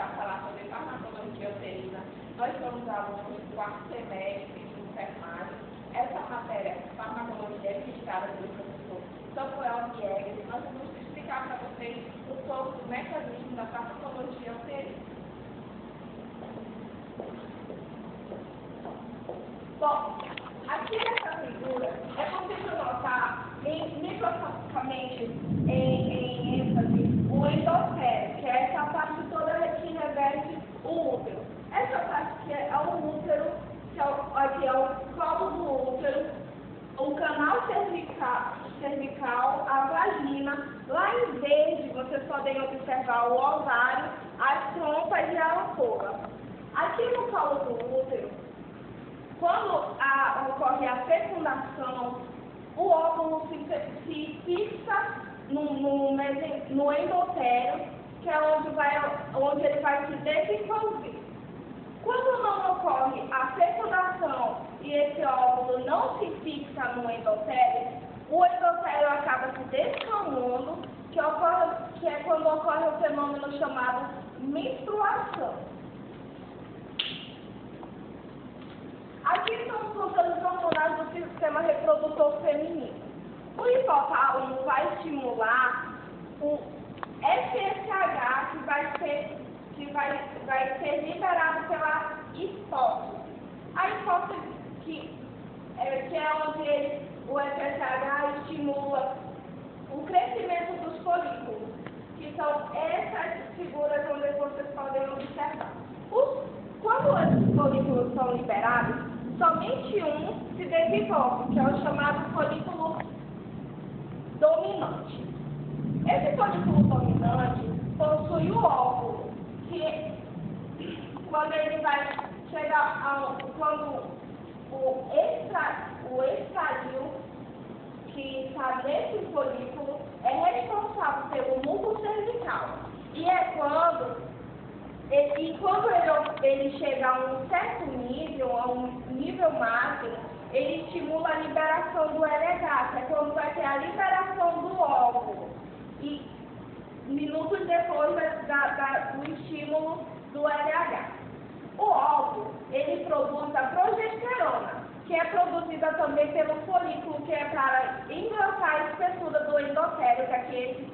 para falar sobre farmacologia uterina. Nós somos alunos do quarto semestre de enfermagem. Essa matéria, farmacologia, é ministrada pelo professor Samuel Viegas. Nós vamos explicar para vocês um pouco do mecanismo da farmacologia uterina. Bom, aqui nessa figura é possível notar microscopicamente em ênfase o endotélio, que é essa parte toda que reveste o útero. Essa parte que é o útero, aqui é o colo do útero, o canal cervical, a vagina. Lá em verde vocês podem observar o ovário, as trompas e a ampola. Aqui no colo do útero, quando ocorre a fecundação, o óvulo se fixa no endotélio, que é onde ele vai se desenvolver. Quando não ocorre a fecundação e esse óvulo não se fixa no endotélio, o endotélio acaba se descamando, que é quando ocorre o fenômeno chamado menstruação. Aqui estão os controles hormonais do sistema reprodutor feminino. O hipotálamo vai estimular o FSH, que vai ser liberado pela hipófise. A hipófise, que é onde o FSH estimula o crescimento dos folículos, que são essas figuras onde vocês podem observar. Quando esses folículos são liberados, somente um se desenvolve, que é o chamado folículo dominante. Esse folículo dominante possui o óvulo, que quando ele vai chegar quando o estadio que está nesse folículo é responsável pelo músculo cervical. E é quando ele chega a um certo nível, a um nível máximo, ele estimula a liberação do LH, que é quando vai ter a liberação do óvulo. E minutos depois do estímulo do LH. O óvulo, ele produz a progesterona, que é produzida também pelo folículo, que é para engrossar a espessura do endotélio, para que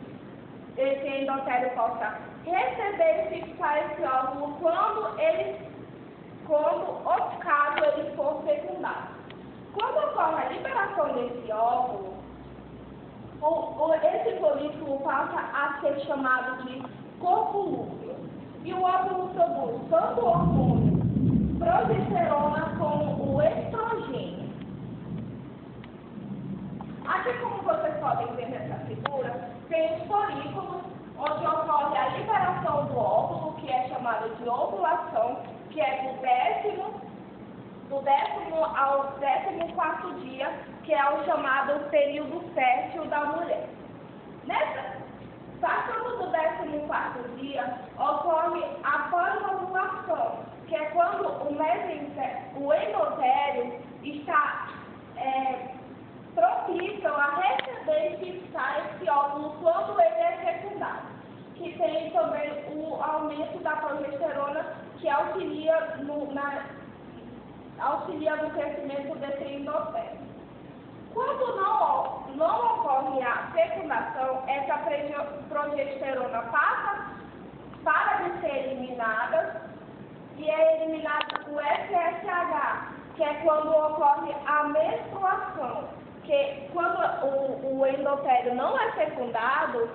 esse endotélio possa receber e fixar esse óvulo caso ele for fecundado. Quando ocorre a liberação desse óvulo, esse folículo passa a ser chamado de corpo lúteo. E o óvulo produz tanto o hormônio progesterona como o estrogênio. Aqui, como vocês podem ver nessa figura, tem os folículos onde ocorre a liberação do óvulo, que é chamado de ovulação, que é do décimo ao 14º dia, que é o chamado período fértil da mulher. Passando do 14º dia, ocorre a pós-ovulação, que é quando o endotélio está propício a receber e fixar esse óvulo quando ele é fecundado, que tem também o aumento da progesterona, que auxilia no crescimento desse endotélio. Quando não ocorre a fecundação, essa progesterona para de ser eliminada e é eliminado o FSH, que é quando ocorre a menstruação, que quando o endotélio não é fecundado,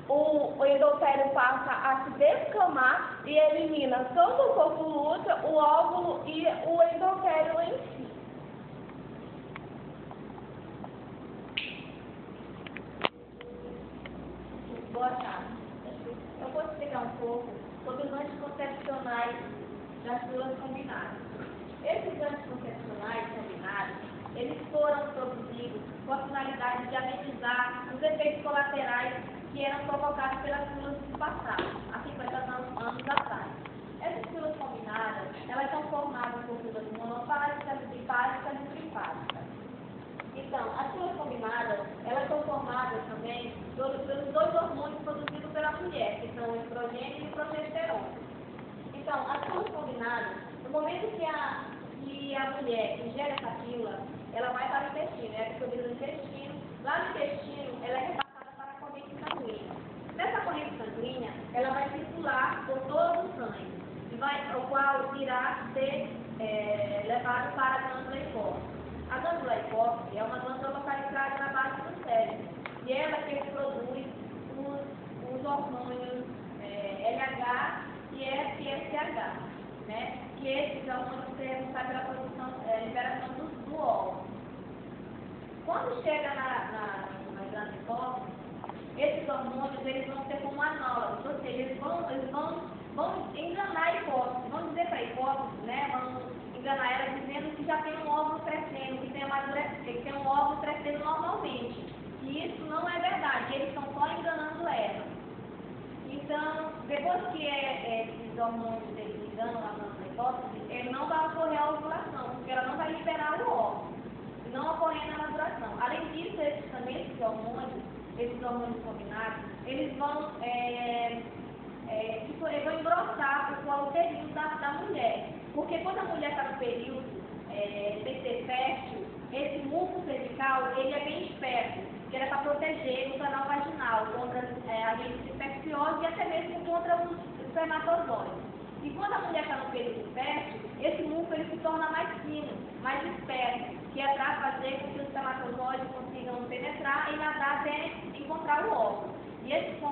o endotélio passa a se descamar e elimina tanto o corpo lúteo, o óvulo e o endotélio em si. Boa tarde. Eu vou explicar um pouco sobre os anticoncepcionais das pílulas combinadas. Esses anticoncepcionais combinados, eles foram produzidos com a finalidade de amenizar os efeitos colaterais que eram provocados pelas pílulas do passado, há 50 anos atrás. Essas pílulas combinadas, elas são formadas por pílulas monofásicas, bifásicas e trifásicas. Então, as pílulas combinadas, elas são formadas também pelos dois hormônios produzidos pela mulher, que são o estrogênio e o progesterona. Então, as pílulas combinadas, no momento que a mulher ingere essa pílula, ela vai para o intestino, é absorvida no intestino. Lá no intestino, ela é repassada para a corrente sanguínea. Nessa corrente sanguínea, ela vai circular por todo o sangue, o qual irá ser levado para a glândula hipófise. A glândula hipófise é uma glândula localizada na base do cérebro, e ela que produz os hormônios LH e FSH, né? Que esses hormônios são responsáveis pela produção, liberação do óvulo. Quando chega na glândula hipófise, esses hormônios eles vão ser como análogos, ou seja, eles vão enganar a hipófise, vão dizer para a hipófise, né? Vão enganar ela dizendo que já tem um óvulo crescendo, que tem um óvulo crescendo normalmente. E isso não é verdade, eles estão só enganando ela. Então, depois que esses hormônios eles enganam a glândula hipófise, ele não vai ocorrer a ovulação, porque ela não vai liberar o óvulo, não ocorrendo a maturação. Além disso, esses hormônios combinados, eles vão engrossar o colo uterino da mulher. Porque quando a mulher está no período PT fértil, esse músculo cervical, ele é bem esperto, que era para proteger o canal vaginal contra agentes infecciosos e até mesmo contra os espermatozoides. E quando a mulher está no período fértil, esse músculo ele se torna mais fino, mais esperto, que é para fazer com que os espermatozoides consigam penetrar e nadar até encontrar o óvulo. E esses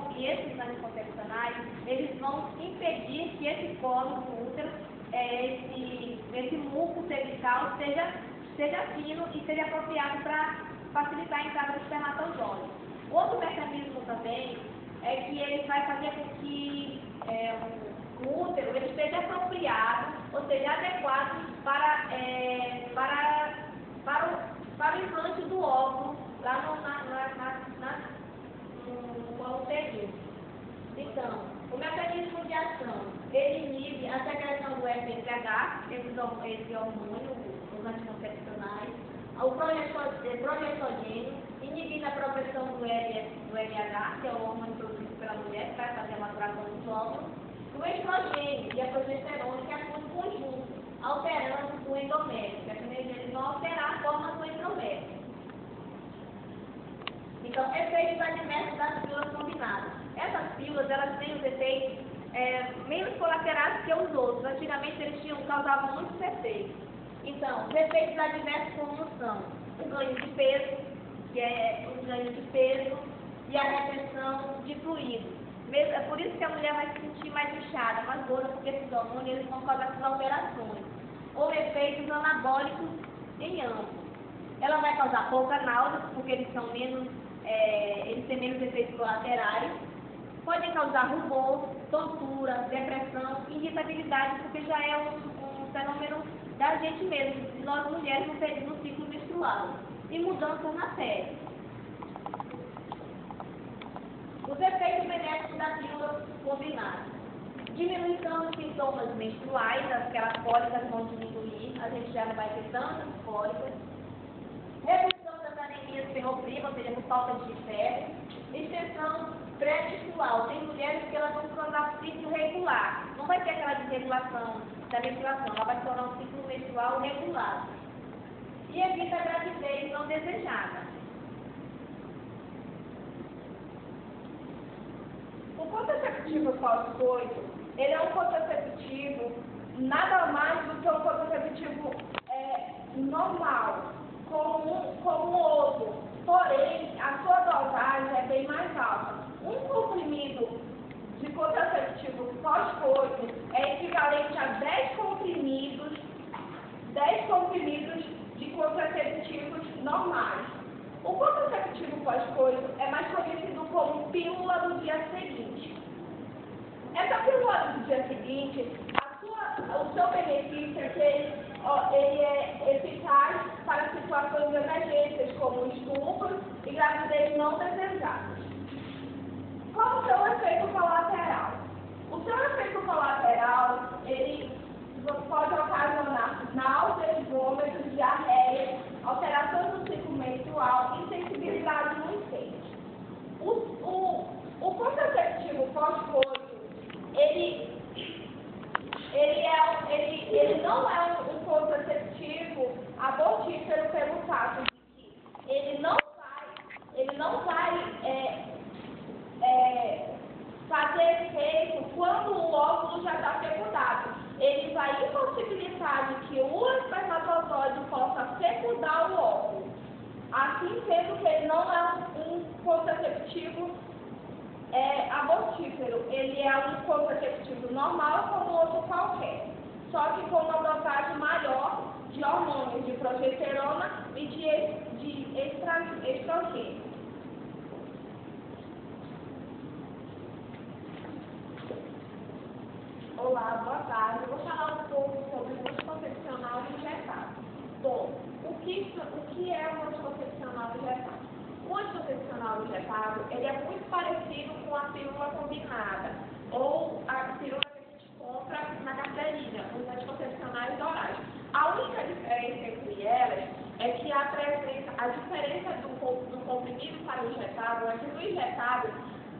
anticoncepcionais, eles vão impedir que esse colo do útero, esse músculo cervical seja fino e seja apropriado para facilitar a entrada do espermatozoide. Outro mecanismo também é que ele vai fazer com que o útero ele esteja apropriado, ou seja, adequado para o implante do óvulo lá no colo uterino. Então, o mecanismo de ação, ele inibe a secreção do FSH, esse hormônio, os anticoncepcionais, o progestogênio, inibindo a progressão do LH, que é o hormônio produzido pela mulher, que vai fazer a maturação dos óvulos, o estrogênio e a progesterona, que atuam em conjunto, alterando o endométrio, que eles vão alterar a forma do endométrio. Então, efeitos adversos das pílulas combinadas. Essas pílulas, elas têm os efeitos menos colaterais que os outros. Antigamente, eles causavam muitos efeitos. Então, os efeitos adversos como são o ganho de peso, e a retenção de fluido. É por isso que a mulher vai se sentir mais inchada, mais gorda, porque esses hormônios eles vão causar essas alterações. Ou efeitos anabólicos em ambos. Ela vai causar pouca náusea, porque eles têm menos efeitos colaterais. Podem causar rubor, tontura, depressão, irritabilidade, porque já é um fenômeno da gente mesmo, de nós mulheres no ciclo menstrual. E mudanças na pele. Os efeitos benéficos da pílula combinada. Diminuição dos sintomas menstruais, aquelas cólicas vão diminuir, a gente já não vai ter tantas cólicas. Redução das anemias ferropriva, ou seja, por falta de ferro. Extensão pré-menstrual. Tem mulheres que elas vão se tornar um ciclo regular. Não vai ter aquela desregulação da menstruação, ela vai se tornar um ciclo menstrual regular. E evita a gravidez não desejada. O contraceptivo pós-coito, ele é um contraceptivo nada mais do que um contraceptivo normal, como o outro. Porém, a sua dosagem é bem mais alta. Um comprimido de contraceptivo pós-coito é equivalente a 10 comprimidos de contraceptivos normais. O contraceptivo pós-coito é mais conhecido como pílula do dia seguinte. Essa pílula do dia seguinte, o seu benefício é que ele é eficaz para situações emergentes, como estupro e gravidez não desejadas. Qual o seu efeito colateral? O seu efeito colateral, ele pode ocasionar náuseas, vômitos, diarreia, alterações do ciclo menstrual e sensibilidade muito quente. O contraceptivo pós-coito, ele ele não é um contraceptivo abortífero pelo fato de que ele não vai fazer efeito quando o óvulo já está fecundado. Ele vai impossibilitar de que o espermatozoide possa fecundar o óvulo. Assim sendo que ele não é um contraceptivo abortífero, ele é um contraceptivo normal como outro qualquer, só que com uma dosagem maior de hormônios de progesterona e de estrogênio. Olá, boa tarde. Eu vou falar um pouco sobre o anticoncepcional injetável. Bom, o que é o anticoncepcional injetável? O anticoncepcional injetável, ele é muito parecido com a pílula combinada, ou a pílula que a gente compra na carteirinha, os anticoncepcionais orais. A única diferença entre elas é que a diferença do comprimido para o injetável é que no injetável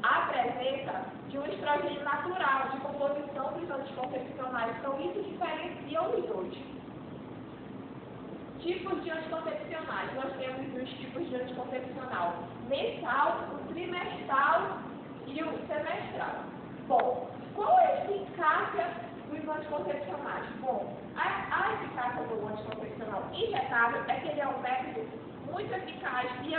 a presença de um estrogênio natural, de composição dos anticoncepcionais. Então, isso diferencia os dois. Tipos de anticoncepcionais. Nós temos os tipos de anticoncepcional mensal, o trimestral e o semestral. Bom, qual é a eficácia dos anticoncepcionais? Bom, a eficácia do anticoncepcional injetável é que ele é um método muito eficaz e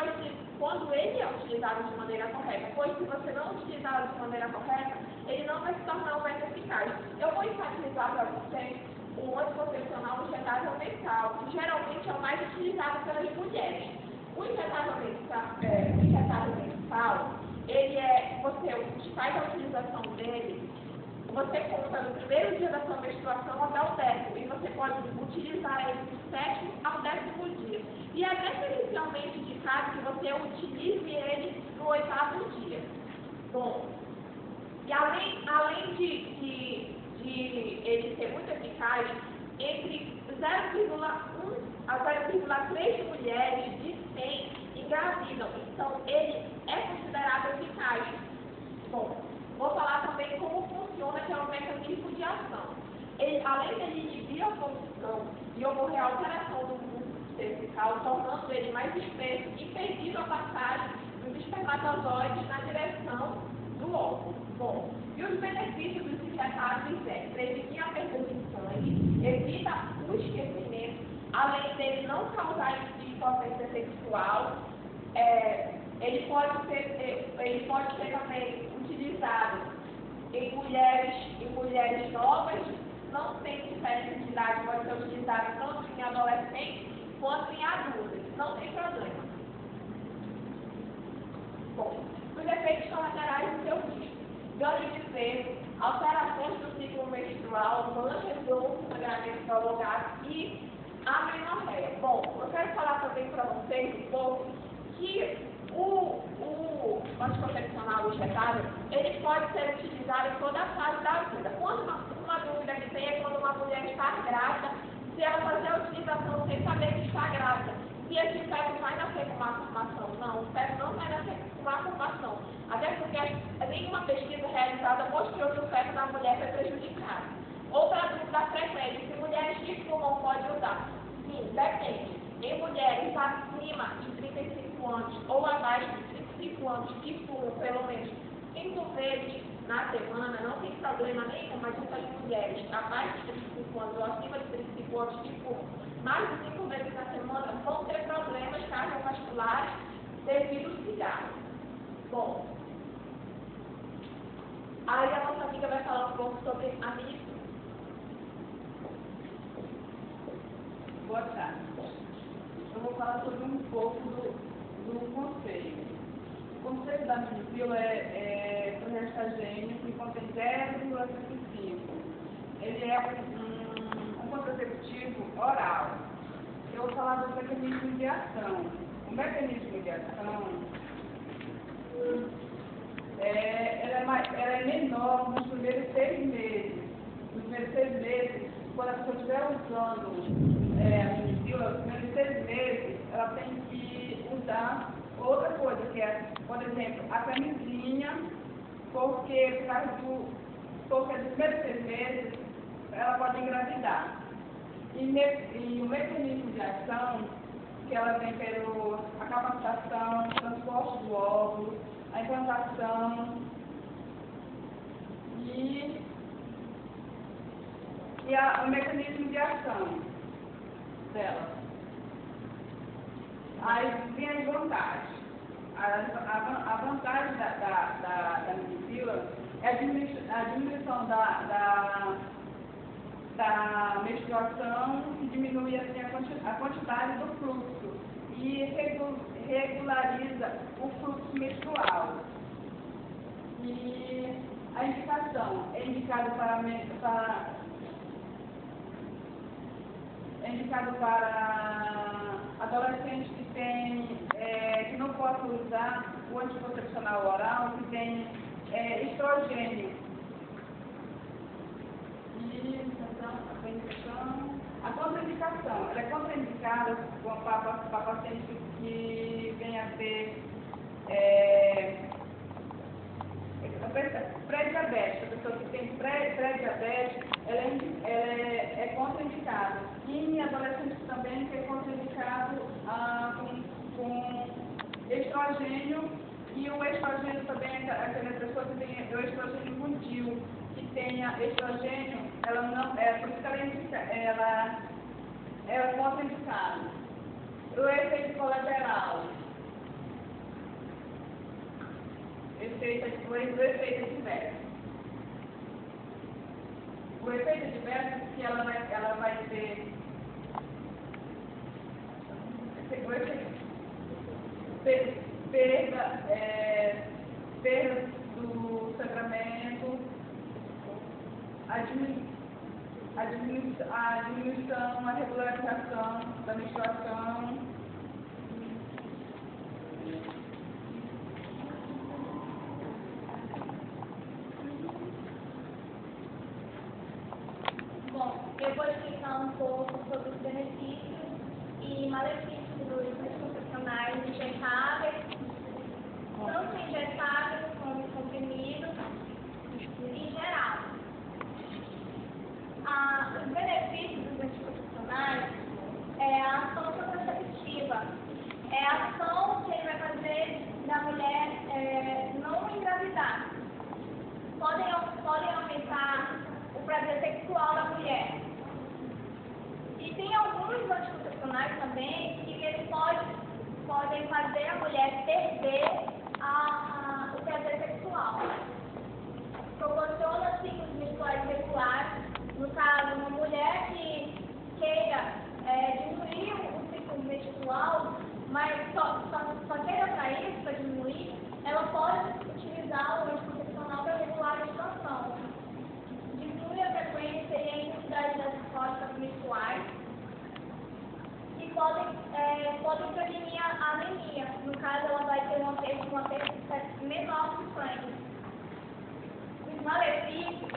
quando ele é utilizado de maneira correta, pois se você não utilizá-lo de maneira correta, ele não vai se tornar um método eficaz. Eu vou enfatizar para vocês o anticoncepcional injetável mensal, que geralmente é o mais utilizado pelas mulheres. O injetável mensal, você faz a utilização dele, você conta no primeiro dia da sua menstruação até o 10º, e você pode utilizar ele do 7º ao 10º dia. E é preferencialmente indicado que você utilize ele no 8º dia. Bom, e além de ele ser muito eficaz, entre 0,1 a 0,3 mulheres de 100 engravidam. Então, ele é considerado eficaz. Bom, vou falar também como funciona, que é o mecanismo de ação. Além dele inibir a função e ocorrer a alteração do músculo cervical, tornando ele mais espesso, impedindo a passagem dos espermatozoides na direção do óvulo. Bom, e os benefícios dos injetáveis é prevenir a perda de sangue, evita o esquecimento, além dele não causar impotência sexual, ele pode ser também utilizado em mulheres novas, não tem diferença de idade, pode ser utilizado tanto em adolescentes quanto em adultos, não tem problema. Bom, os efeitos colaterais do seu risco: ganho de peso, alterações do ciclo menstrual, manchas ou sangramento prolongado e amenorreia. Bom, eu quero falar também para vocês um pouco que o anticoncepcional injetável, ele pode ser utilizado em toda a fase da vida. Quando uma dúvida que tem é quando uma mulher está grávida, se ela fazer a utilização sem saber que está grávida, se esse feto vai nascer com uma formação. Não, o feto não vai nascer com uma formação. Até porque nenhuma pesquisa realizada mostrou que o feto da mulher foi prejudicado. Outra dúvida frequente: se mulheres que fumam podem usar? Sim, depende. Em mulheres acima de 35 anos ou abaixo de 35 anos que fumam pelo menos 5 vezes na semana, não tem problema nenhum, mas essas mulheres abaixo de 35 anos ou acima de 35 anos que fumam mais de 5 vezes na semana vão ter problemas cardiovasculares devido ao cigarro. Bom, aí a nossa amiga vai falar um pouco sobre a medicina. Boa tarde. Eu vou falar sobre um pouco do conceito. O conceito da minipílula é progestagênio que contém 0,35. Ele é um contraceptivo oral. Eu vou falar do mecanismo de ação. O mecanismo de ação ela é menor nos primeiros 6 meses. Nos primeiros 6 meses, quando a pessoa estiver usando a minipílula, nos primeiros 6 meses, ela tem que usar outra coisa, que é, por exemplo, a camisinha, porque nos primeiros 6 meses ela pode engravidar. E o mecanismo de ação, que ela vem a capacitação, o transporte do óvulo, a implantação e o mecanismo de ação dela. Aí vem as vantagens. A vantagem da minipílula é a diminuição da menstruação, que diminui assim, a quantidade do fluxo e regulariza o fluxo menstrual. E a indicação é indicado para adolescentes que não possam usar o anticoncepcional oral, que tem estrogênio. E a contraindicação, ela é contraindicada para pacientes que venham a ter pré-diabetes. A pessoa que tem pré-diabetes, ela é contraindicada. E em adolescentes também, que é contraindicado com estrogênio, e o estrogênio também, aquela pessoa que tem o estrogênio infantil, que tenha estrogênio, ela não, por isso que ela é contraindicada. O efeito colateral. O efeito adverso. O efeito adverso é que ela vai ter perda do sangramento, a diminuição, a regularização da menstruação. Bom, eu vou explicar um pouco sobre os benefícios e malefícios dos anticoncepcionais injetáveis, tanto injetáveis como comprimidos, em geral. Os benefícios dos anticoncepcionais é a ação contraceptiva, é a ação que ele vai fazer da mulher não engravidar. Podem aumentar o prazer sexual da mulher. E tem alguns anticoncepcionais também que eles podem fazer a mulher perder o prazer sexual. Proporciona ciclos menstruais regulares. No caso, uma mulher que queira diminuir o ciclo menstrual, mas só queira para isso, para diminuir, ela pode utilizar o anticoncepcional para regular a menstruação. Diminui a frequência e a intensidade das respostas menstruais e podem prevenir a anemia. No caso, ela vai ter uma perda menor de sangue. Os malefícios,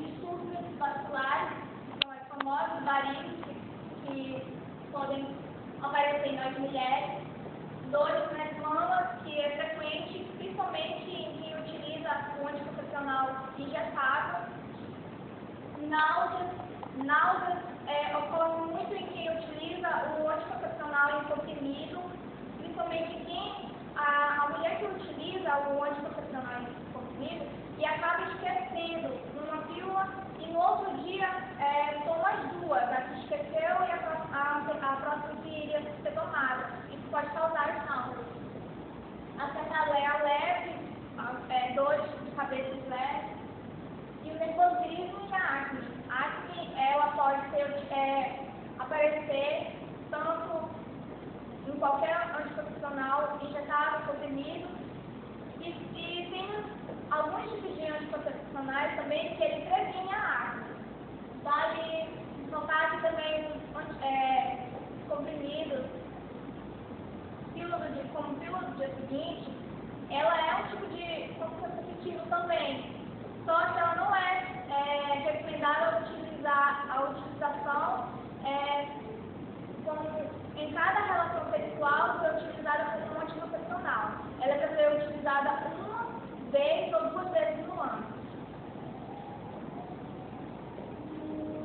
distúrbios vasculares, são as famosas varizes que podem aparecer nas mulheres, dores nas mamas, que é frequente, principalmente em quem utiliza o anticoncepcional injetável. Náuseas ocorrem muito em quem utiliza o anticoncepcional em comprimido, principalmente a mulher que utiliza o anticoncepcional em comprimido e acaba esquecendo uma pílula e no outro dia toma as duas, a que esqueceu e a próxima que iria ser tomada. Isso pode causar náuseas. A cefaleia leve, dores de cabeça leves, e o nervosismo e a acne. A acne, ela pode aparecer tanto em qualquer anticoncepcional injetável, comprimido, e tem alguns tipos de anticoncepcionais também que ele previne a acne. Vale notar que também comprimidos, como pílula do dia seguinte, ela é um tipo de contraceptivo também. Só que ela não é recomendada a utilização em cada relação sexual ser utilizada como um anticoncepcional. Ela deve ser utilizada uma vez ou duas vezes no ano.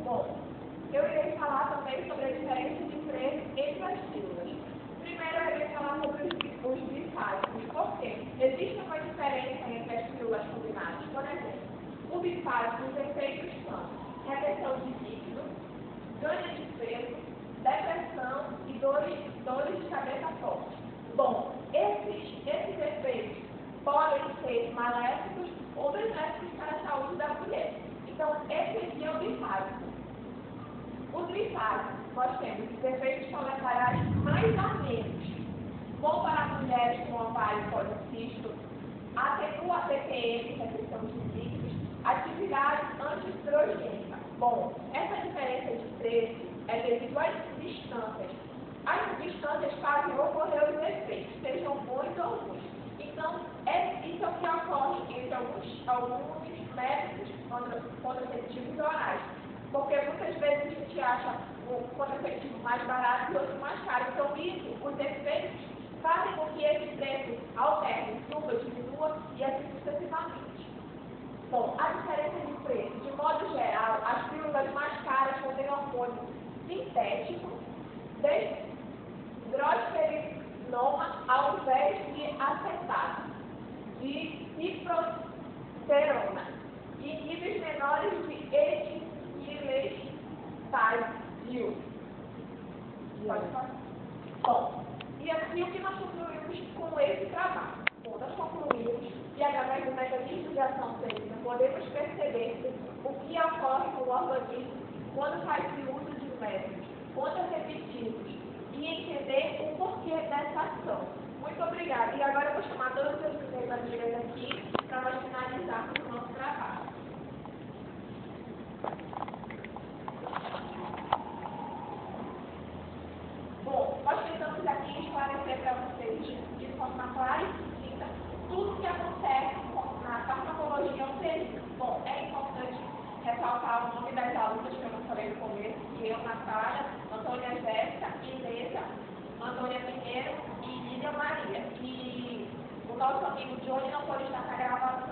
Bom, eu bifásico, os efeitos são retenção de líquido, ganho de peso, depressão e dores de cabeça forte. Bom, esses efeitos podem ser maléficos ou benéficos para a saúde da mulher. Então, esse aqui é o bifásico. O trifásico, nós temos os efeitos colaterais mais ou menos. Bom para mulheres com ovário policístico, atenua a TPM, retenção de líquidos, atividade antiestrogênica. Bom, essa diferença de preço é devido às distâncias. As distâncias fazem ocorrer os efeitos, sejam bons ou ruins. Então, isso é o que ocorre entre alguns métodos contraceptivos orais. Porque muitas vezes a gente acha o contraceptivo mais barato e outro mais caro. Então, os efeitos fazem com que esse preço altere, suba, diminua e assim sucessivamente. Bom, a diferença de preço, de modo geral, as pílulas mais caras contêm hormônio sintético, hidroxiperinoma ao invés de acetato, de ciproterona e níveis menores de etilestágio. Pode falar? Bom, e assim o que nós concluímos com esse trabalho? Bom, nós concluímos que através do mecanismo de ação clínica podemos perceber o que ocorre no organismo quando faz-se uso de métodos contraceptivos e entender o porquê dessa ação. Muito obrigada. E agora eu vou chamar todos os meus amigas aqui para nós finalizarmos o nosso trabalho. Bom, nós tentamos aqui esclarecer para vocês de forma clara e sucinta tudo o que acontece na farmacologia uterina. Bom, é importante ressaltar o nome das alunas que eu não falei no começo, que eu, Natália, Antônia Jéssica, Inês, Antônia Pinheiro e Lídia Maria. E o nosso amigo Johnny não pode estar na gravação.